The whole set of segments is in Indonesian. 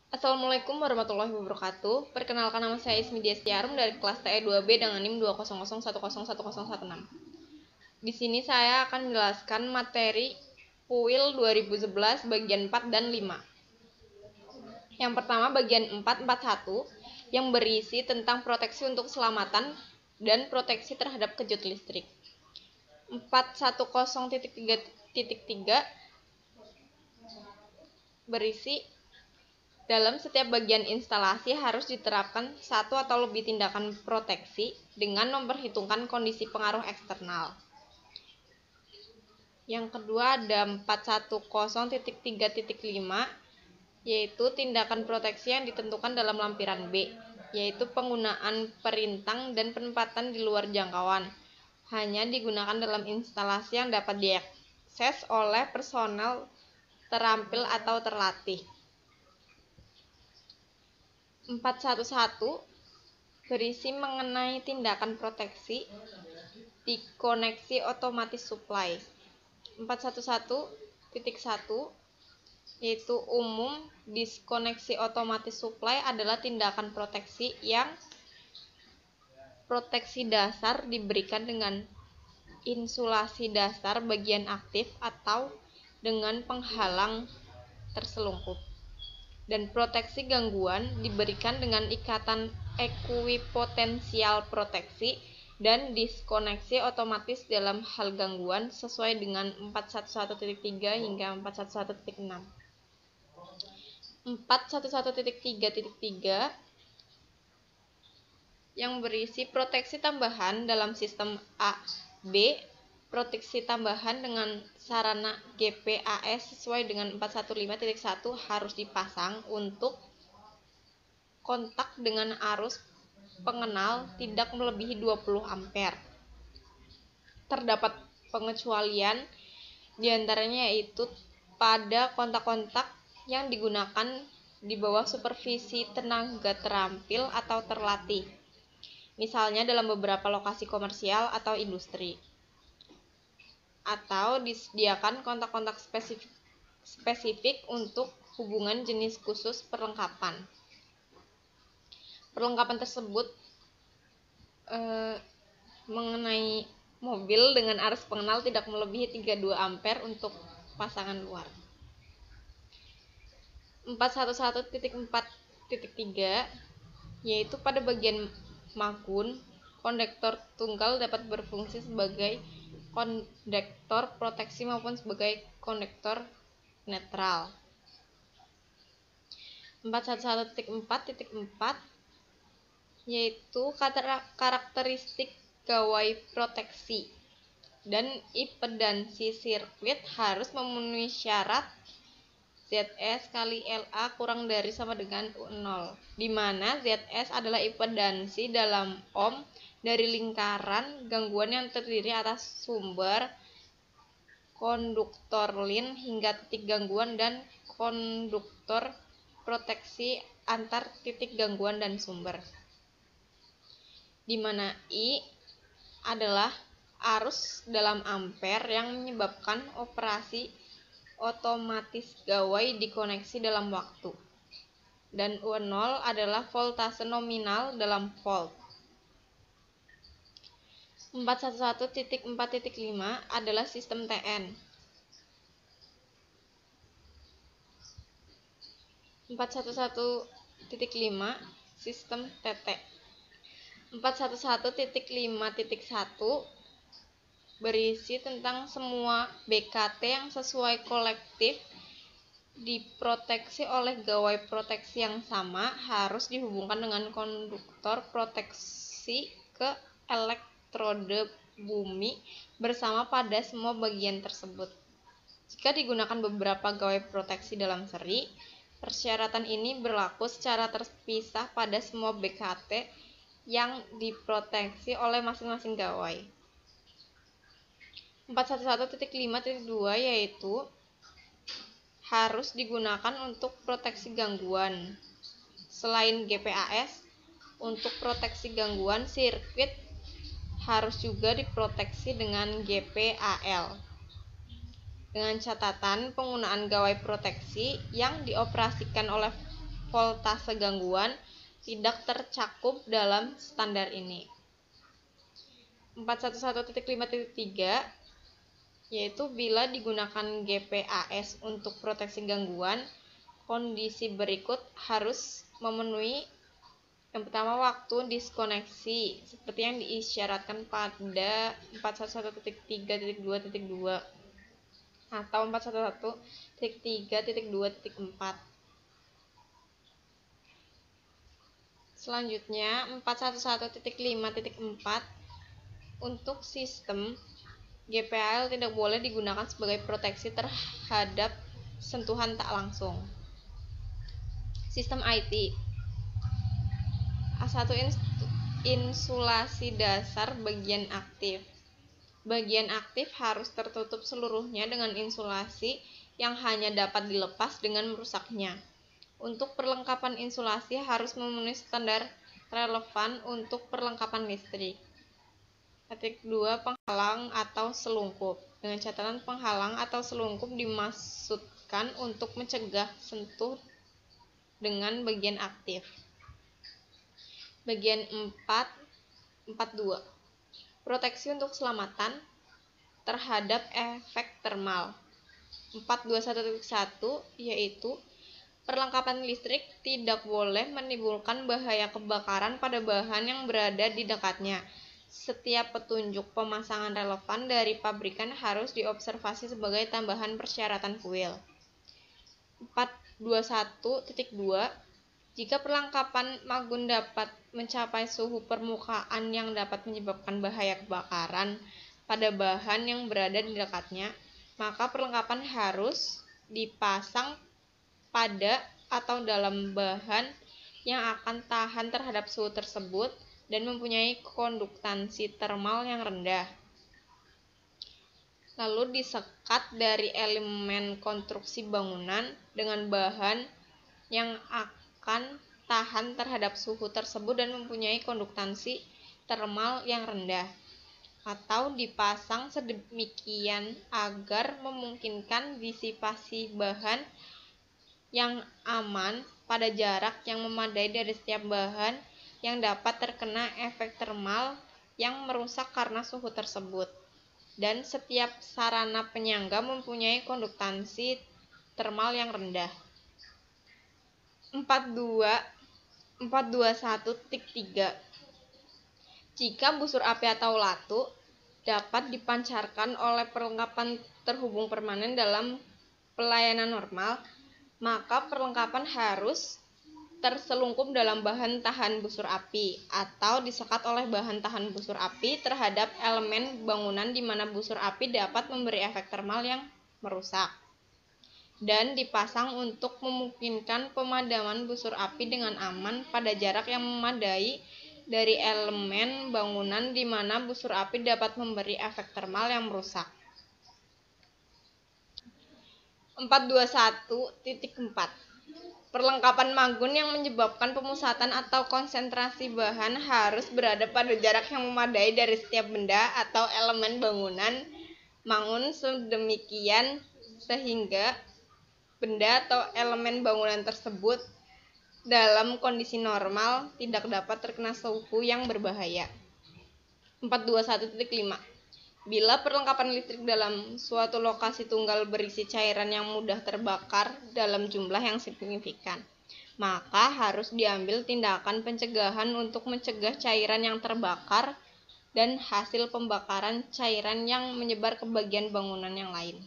Assalamualaikum warahmatullahi wabarakatuh. Perkenalkan, nama saya Ismi Destiarum dari kelas TE2B dengan NIM 200101016. Di sini saya akan menjelaskan materi PUIL 2011 bagian 4 dan 5. Yang pertama bagian 441 yang berisi tentang proteksi untuk keselamatan dan proteksi terhadap kejut listrik. 410.3.3 berisi dalam setiap bagian instalasi harus diterapkan satu atau lebih tindakan proteksi dengan memperhitungkan kondisi pengaruh eksternal. Yang kedua ada 410.3.5 yaitu tindakan proteksi yang ditentukan dalam lampiran B, yaitu penggunaan perintang dan penempatan di luar jangkauan hanya digunakan dalam instalasi yang dapat diakses oleh personel terampil atau terlatih. 411 berisi mengenai tindakan proteksi di koneksi otomatis supply. 411.1 yaitu umum diskoneksi otomatis supply adalah tindakan proteksi yang proteksi dasar diberikan dengan insulasi dasar bagian aktif atau dengan penghalang terselungkup, dan proteksi gangguan diberikan dengan ikatan ekuipotensial proteksi dan diskoneksi otomatis dalam hal gangguan sesuai dengan 411.3 hingga 411.6. 411.3.3 yang berisi proteksi tambahan dalam sistem A, B, proteksi tambahan dengan sarana GPAS sesuai dengan 415.1 harus dipasang untuk kontak dengan arus pengenal tidak melebihi 20 ampere. Terdapat pengecualian diantaranya yaitu pada kontak-kontak yang digunakan di bawah supervisi tenaga terampil atau terlatih, misalnya dalam beberapa lokasi komersial atau industri, atau disediakan kontak-kontak spesifik untuk hubungan jenis khusus perlengkapan. Perlengkapan tersebut mengenai mobil dengan arus pengenal tidak melebihi 32 ampere untuk pasangan luar. 411.4.3 yaitu pada bagian magun, kondektor tunggal dapat berfungsi sebagai kondektor proteksi maupun sebagai kondektor netral. 411.4.4 yaitu karakteristik gawai proteksi dan impedansi sirkuit harus memenuhi syarat ZS kali LA kurang dari sama dengan 0, di mana ZS adalah impedansi dalam ohm dari lingkaran gangguan yang terdiri atas sumber, konduktor lin hingga titik gangguan, dan konduktor proteksi antar titik gangguan dan sumber, di mana I adalah arus dalam ampere yang menyebabkan operasi otomatis gawai dikoneksi dalam waktu, dan U0 adalah voltase nominal dalam volt. 411.4.5 adalah sistem TN. 411.5 sistem TT. 411.5.1 berisi tentang semua BKT yang sesuai kolektif diproteksi oleh gawai proteksi yang sama harus dihubungkan dengan konduktor proteksi ke elektrode bumi bersama pada semua bagian tersebut. Jika digunakan beberapa gawai proteksi dalam seri, persyaratan ini berlaku secara terpisah pada semua BKT yang diproteksi oleh masing-masing gawai. 411.5.2 yaitu harus digunakan untuk proteksi gangguan. Selain GPAS, untuk proteksi gangguan sirkuit harus juga diproteksi dengan GPAL. dengan catatan penggunaan gawai proteksi yang dioperasikan oleh voltase gangguan tidak tercakup dalam standar ini. 411.5.3 yaitu bila digunakan GPAS untuk proteksi gangguan, kondisi berikut harus memenuhi. Yang pertama, waktu diskoneksi seperti yang diisyaratkan pada 411.3.2.2 atau 411.3.2.4. Selanjutnya 411.5.4 untuk sistem GPAL tidak boleh digunakan sebagai proteksi terhadap sentuhan tak langsung. Sistem IT A1 insulasi dasar bagian aktif. Bagian aktif harus tertutup seluruhnya dengan insulasi yang hanya dapat dilepas dengan merusaknya. Untuk perlengkapan insulasi harus memenuhi standar relevan untuk perlengkapan listrik. Titik 2. Penghalang atau selungkup. Dengan catatan penghalang atau selungkup dimaksudkan untuk mencegah sentuh dengan bagian aktif. Bagian 4.2. Proteksi untuk keselamatan terhadap efek termal. 421.1 yaitu perlengkapan listrik tidak boleh menimbulkan bahaya kebakaran pada bahan yang berada di dekatnya. Setiap petunjuk pemasangan relevan dari pabrikan harus diobservasi sebagai tambahan persyaratan kuil. 421.2 Jika perlengkapan magun dapat mencapai suhu permukaan yang dapat menyebabkan bahaya kebakaran pada bahan yang berada di dekatnya, maka perlengkapan harus dipasang pada atau dalam bahan yang akan tahan terhadap suhu tersebut dan mempunyai konduktansi termal yang rendah. Lalu disekat dari elemen konstruksi bangunan dengan bahan yang akan tahan terhadap suhu tersebut dan mempunyai konduktansi termal yang rendah, atau dipasang sedemikian agar memungkinkan disipasi bahan yang aman pada jarak yang memadai dari setiap bahan yang dapat terkena efek termal yang merusak karena suhu tersebut, dan setiap sarana penyangga mempunyai konduktansi termal yang rendah. 421.3 Jika busur api atau latu dapat dipancarkan oleh perlengkapan terhubung permanen dalam pelayanan normal, maka perlengkapan harus terselungkup dalam bahan tahan busur api atau disekat oleh bahan tahan busur api terhadap elemen bangunan di mana busur api dapat memberi efek termal yang merusak, dan dipasang untuk memungkinkan pemadaman busur api dengan aman pada jarak yang memadai dari elemen bangunan di mana busur api dapat memberi efek termal yang merusak. 421.4 Perlengkapan magun yang menyebabkan pemusatan atau konsentrasi bahan harus berada pada jarak yang memadai dari setiap benda atau elemen bangunan mangun sedemikian sehingga benda atau elemen bangunan tersebut dalam kondisi normal tidak dapat terkena suhu yang berbahaya. 421.5 Bila perlengkapan listrik dalam suatu lokasi tunggal berisi cairan yang mudah terbakar dalam jumlah yang signifikan, maka harus diambil tindakan pencegahan untuk mencegah cairan yang terbakar dan hasil pembakaran cairan yang menyebar ke bagian bangunan yang lain.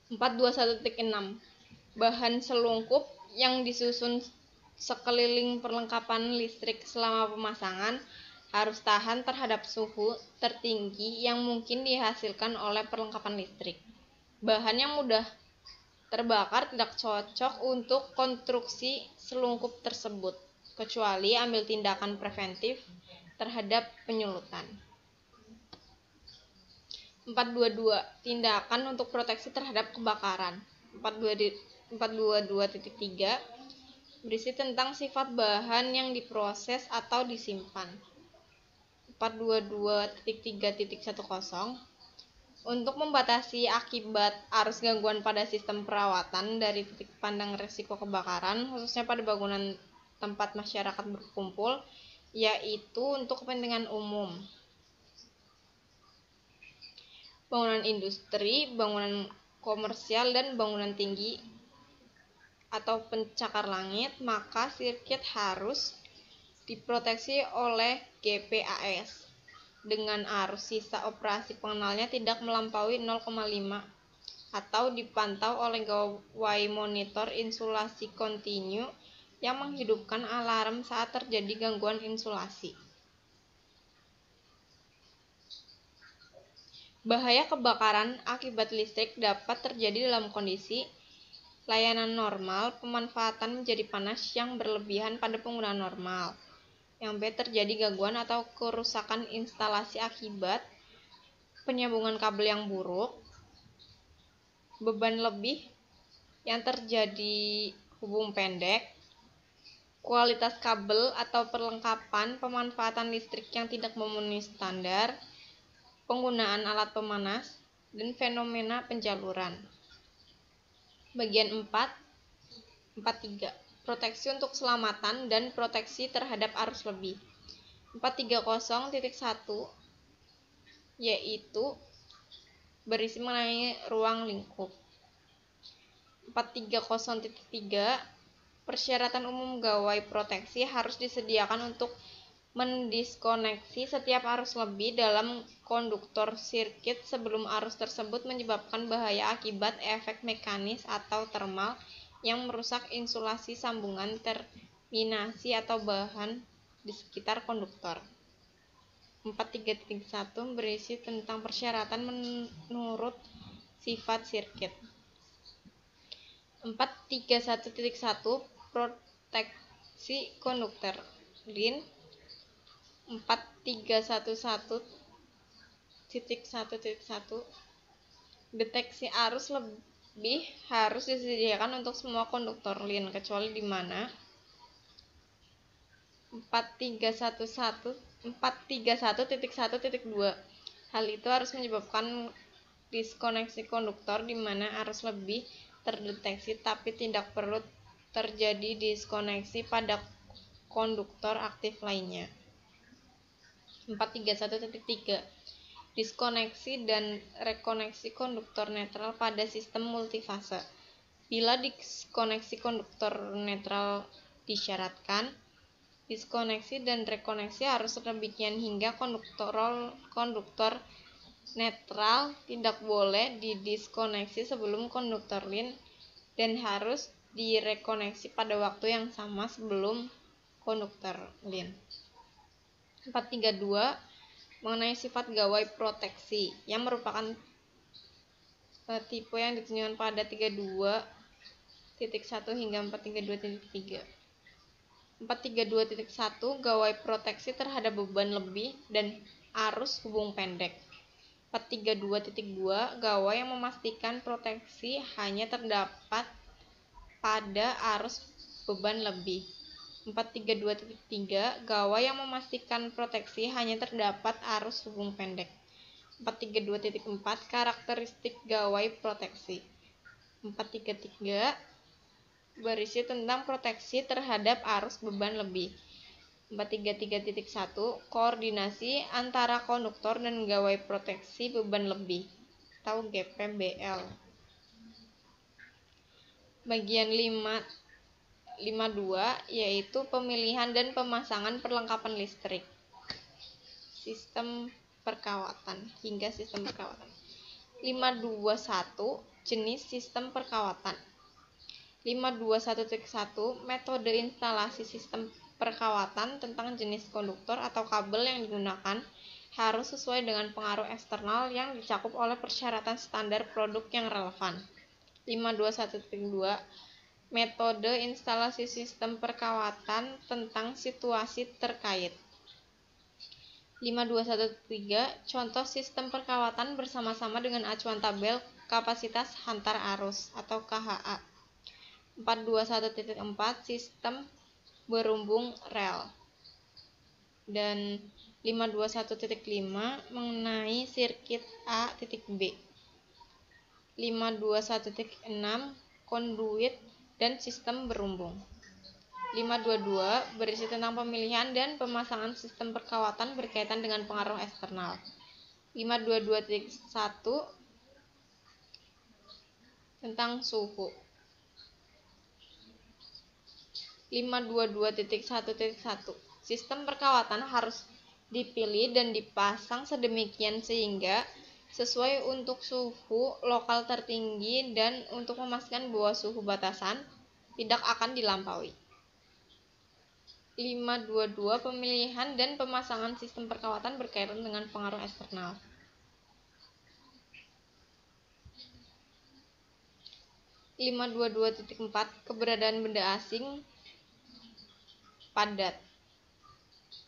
421.6 Bahan selungkup yang disusun sekeliling perlengkapan listrik selama pemasangan harus tahan terhadap suhu tertinggi yang mungkin dihasilkan oleh perlengkapan listrik. Bahan yang mudah terbakar tidak cocok untuk konstruksi selungkup tersebut, kecuali ambil tindakan preventif terhadap penyulutan. 422 Tindakan untuk proteksi terhadap kebakaran. 422.3 berisi tentang sifat bahan yang diproses atau disimpan. 422.3.10 Untuk membatasi akibat arus gangguan pada sistem perawatan dari titik pandang risiko kebakaran, khususnya pada bangunan tempat masyarakat berkumpul, yaitu untuk kepentingan umum. Bangunan industri, bangunan komersial, dan bangunan tinggi atau pencakar langit, maka sirkuit harus diproteksi oleh GPAS dengan arus sisa operasi pengenalnya tidak melampaui 0,5 atau dipantau oleh gawai monitor insulasi kontinu yang menghidupkan alarm saat terjadi gangguan insulasi. Bahaya kebakaran akibat listrik dapat terjadi dalam kondisi layanan normal, pemanfaatan menjadi panas yang berlebihan pada penggunaan normal. Yang B, terjadi gangguan atau kerusakan instalasi akibat penyambungan kabel yang buruk, beban lebih yang terjadi hubung pendek, kualitas kabel atau perlengkapan pemanfaatan listrik yang tidak memenuhi standar, penggunaan alat pemanas, dan fenomena penjaluran. Bagian 4.3 proteksi untuk keselamatan dan proteksi terhadap arus lebih. 430.1 yaitu berisi mengenai ruang lingkup. 430.3 persyaratan umum gawai proteksi harus disediakan untuk mendiskoneksi setiap arus lebih dalam konduktor sirkuit sebelum arus tersebut menyebabkan bahaya akibat efek mekanis atau termal yang merusak insulasi sambungan terminasi atau bahan di sekitar konduktor. 4.3.1 berisi tentang persyaratan menurut sifat sirkuit. 4.31.1 proteksi konduktor lin. 4.311.1 deteksi arus lebih harus disediakan untuk semua konduktor lin kecuali di mana 4.31.1.2 hal itu harus menyebabkan diskoneksi konduktor di mana arus lebih terdeteksi tapi tidak perlu terjadi diskoneksi pada konduktor aktif lainnya. 4.31.3 diskoneksi dan rekoneksi konduktor netral pada sistem multifase. Bila diskoneksi konduktor netral disyaratkan, diskoneksi dan rekoneksi harus sedemikian hingga konduktor netral tidak boleh didiskoneksi sebelum konduktor lin dan harus direkoneksi pada waktu yang sama sebelum konduktor lin. 432 mengenai sifat gawai proteksi yang merupakan tipe yang ditunjukkan pada 32.1 hingga 432.3. 432.1 gawai proteksi terhadap beban lebih dan arus hubung pendek. 432.2 gawai yang memastikan proteksi hanya terdapat pada arus beban lebih. 432.3 gawai yang memastikan proteksi hanya terdapat arus hubung pendek. 432.4 karakteristik gawai proteksi. 433 berisi tentang proteksi terhadap arus beban lebih. 433.1 koordinasi antara konduktor dan gawai proteksi beban lebih atau GPBL. Bagian 5.2 yaitu pemilihan dan pemasangan perlengkapan listrik. Sistem perkawatan hingga sistem perkawatan. 521 jenis sistem perkawatan. 521.1 metode instalasi sistem perkawatan tentang jenis konduktor atau kabel yang digunakan harus sesuai dengan pengaruh eksternal yang dicakup oleh persyaratan standar produk yang relevan. 521.2 metode instalasi sistem perkawatan tentang situasi terkait. 521.3 contoh sistem perkawatan bersama-sama dengan acuan tabel kapasitas hantar arus atau KHA. 421.4 sistem berumbung rel. Dan 521.5 mengenai sirkuit A.B. 521.6 konduit dan sistem berumbung. 522 berisi tentang pemilihan dan pemasangan sistem perkawatan berkaitan dengan pengaruh eksternal. 522.1 tentang suhu. 522.1.1 sistem perkawatan harus dipilih dan dipasang sedemikian sehingga sesuai untuk suhu lokal tertinggi dan untuk memastikan bahwa suhu batasan tidak akan dilampaui. 522 pemilihan dan pemasangan sistem perkawatan berkaitan dengan pengaruh eksternal. 522.4 keberadaan benda asing padat.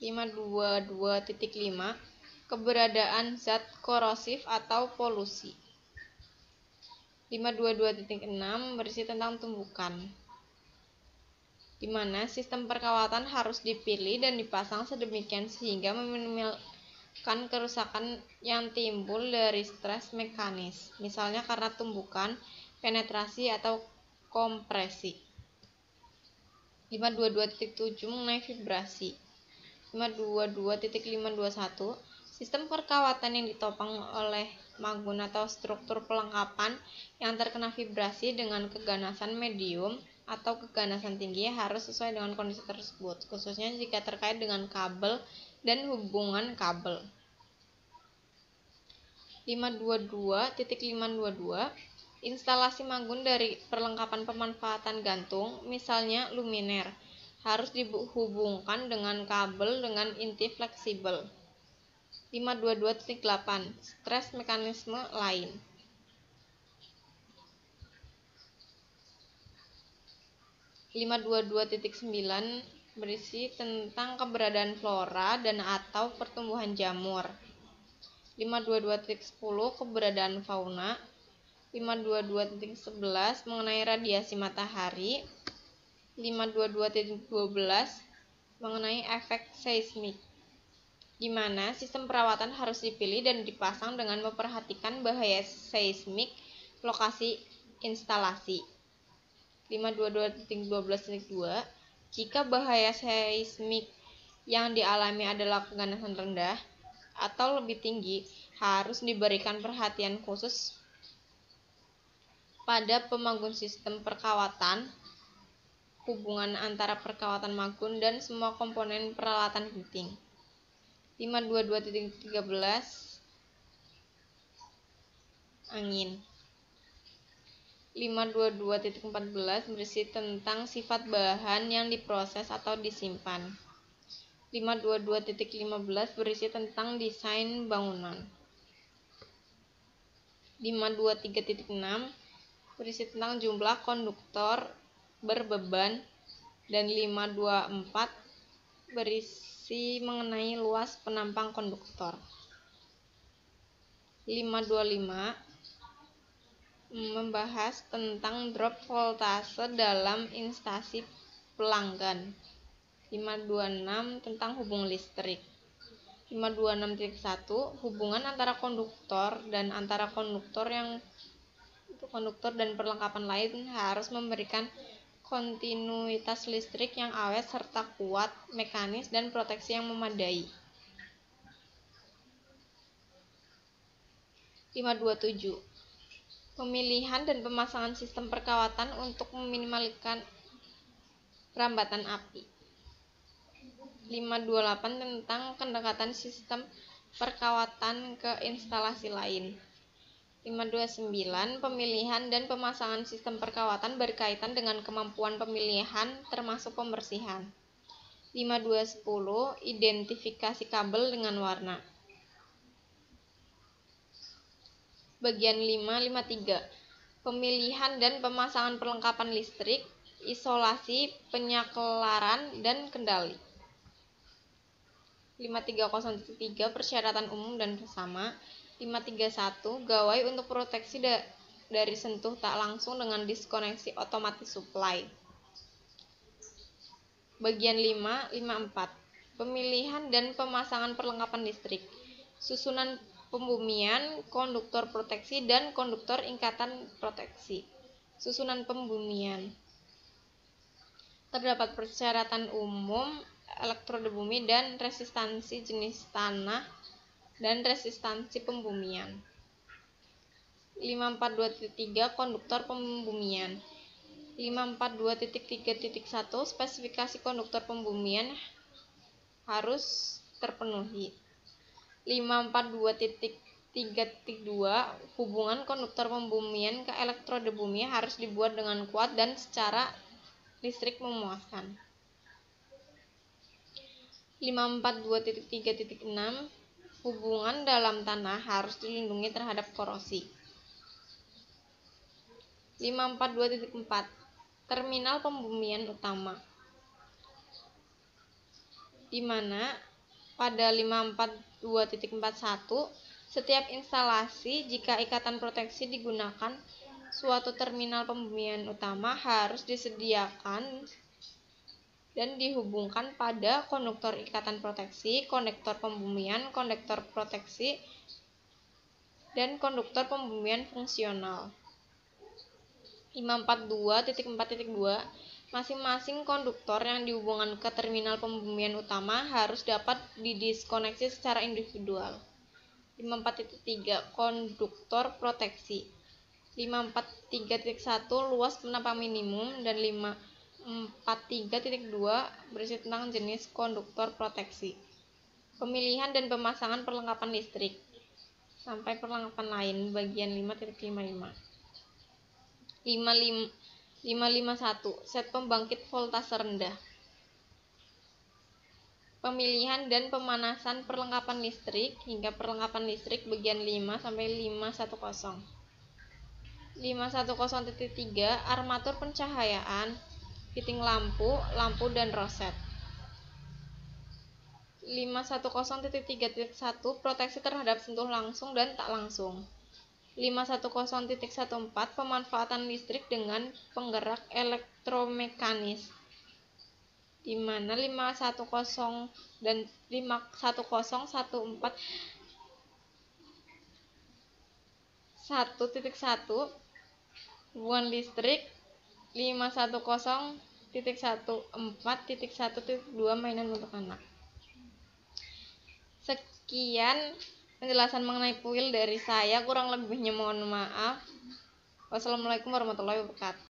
522.5 keberadaan zat korosif atau polusi. 522.6 berisi tentang tumbukan, di mana sistem perkawatan harus dipilih dan dipasang sedemikian sehingga meminimalkan kerusakan yang timbul dari stres mekanis, misalnya karena tumbukan, penetrasi, atau kompresi. 522.7 mengenai vibrasi. 522.521 sistem perkawatan yang ditopang oleh magun atau struktur pelengkapan yang terkena vibrasi dengan keganasan medium atau keganasan tinggi harus sesuai dengan kondisi tersebut, khususnya jika terkait dengan kabel dan hubungan kabel. 522.522 instalasi magun dari perlengkapan pemanfaatan gantung, misalnya luminer, harus dihubungkan dengan kabel dengan inti fleksibel. 522.8 stres mekanisme lain. 522.9 berisi tentang keberadaan flora dan atau pertumbuhan jamur. 522.10 keberadaan fauna. 522.11 mengenai radiasi matahari. 522.12 mengenai efek seismik, di mana sistem perawatan harus dipilih dan dipasang dengan memperhatikan bahaya seismik lokasi instalasi. 522.12.2 jika bahaya seismik yang dialami adalah keganasan rendah atau lebih tinggi, harus diberikan perhatian khusus pada pemagun sistem perkawatan, hubungan antara perkawatan magun dan semua komponen peralatan penting. 522.13 angin. 522.14 berisi tentang sifat bahan yang diproses atau disimpan. 522.15 berisi tentang desain bangunan. 523.6 berisi tentang jumlah konduktor berbeban, dan 524 berisi mengenai luas penampang konduktor. 525 membahas tentang drop voltase dalam instalasi pelanggan. 526 tentang hubung listrik. 526.1 hubungan antara konduktor dan perlengkapan lain harus memberikan kontinuitas listrik yang awet serta kuat, mekanis, dan proteksi yang memadai. 527 pemilihan dan pemasangan sistem perkawatan untuk meminimalkan rambatan api. 528 tentang pendekatan sistem perkawatan ke instalasi lain. 529 pemilihan dan pemasangan sistem perkawatan berkaitan dengan kemampuan pemilihan termasuk pembersihan. 5210 identifikasi kabel dengan warna. Bagian 553 pemilihan dan pemasangan perlengkapan listrik, isolasi, penyaklaran, dan kendali. 5303 persyaratan umum dan bersama. 531 gawai untuk proteksi dari sentuh tak langsung dengan diskoneksi otomatis supply. Bagian 554 Pemilihan dan pemasangan perlengkapan listrik, susunan pembumian, konduktor proteksi, dan konduktor ikatan proteksi. Susunan pembumian. Terdapat persyaratan umum, elektrode bumi, dan resistansi jenis tanah, dan resistansi pembumian. 542.3 Konduktor pembumian. 542.3.1 Spesifikasi konduktor pembumian harus terpenuhi. 542.3.2 Hubungan konduktor pembumian ke elektrode bumi harus dibuat dengan kuat dan secara listrik memuaskan. 542.3.6 Hubungan dalam tanah harus dilindungi terhadap korosi. 542.4 Terminal pembumian utama, di mana pada 542.41 setiap instalasi jika ikatan proteksi digunakan suatu terminal pembumian utama harus disediakan dan dihubungkan pada konduktor ikatan proteksi, konektor pembumian, konektor proteksi, dan konduktor pembumian fungsional. 542.4.2 Masing-masing konduktor yang dihubungkan ke terminal pembumian utama harus dapat didiskoneksi secara individual. 54.3 Konduktor proteksi. 543.1 Luas penampak minimum, dan 543.2 berisi tentang jenis konduktor proteksi. Pemilihan dan pemasangan perlengkapan listrik sampai perlengkapan lain, bagian 5.55. 551 Set pembangkit voltase rendah. Pemilihan dan pemanasan perlengkapan listrik hingga perlengkapan listrik, bagian 5 sampai 510. 510.3 Armatur pencahayaan, fitting lampu, lampu dan roset. 510.3.1 Proteksi terhadap sentuh langsung dan tak langsung. 510.14 Pemanfaatan listrik dengan penggerak elektromekanis, di mana 510 dan 51014 1.1 Hubungan listrik, 510.14.1.2 Mainan untuk anak. Sekian penjelasan mengenai kuil dari saya, kurang lebihnya mohon maaf. Wassalamualaikum warahmatullahi wabarakatuh.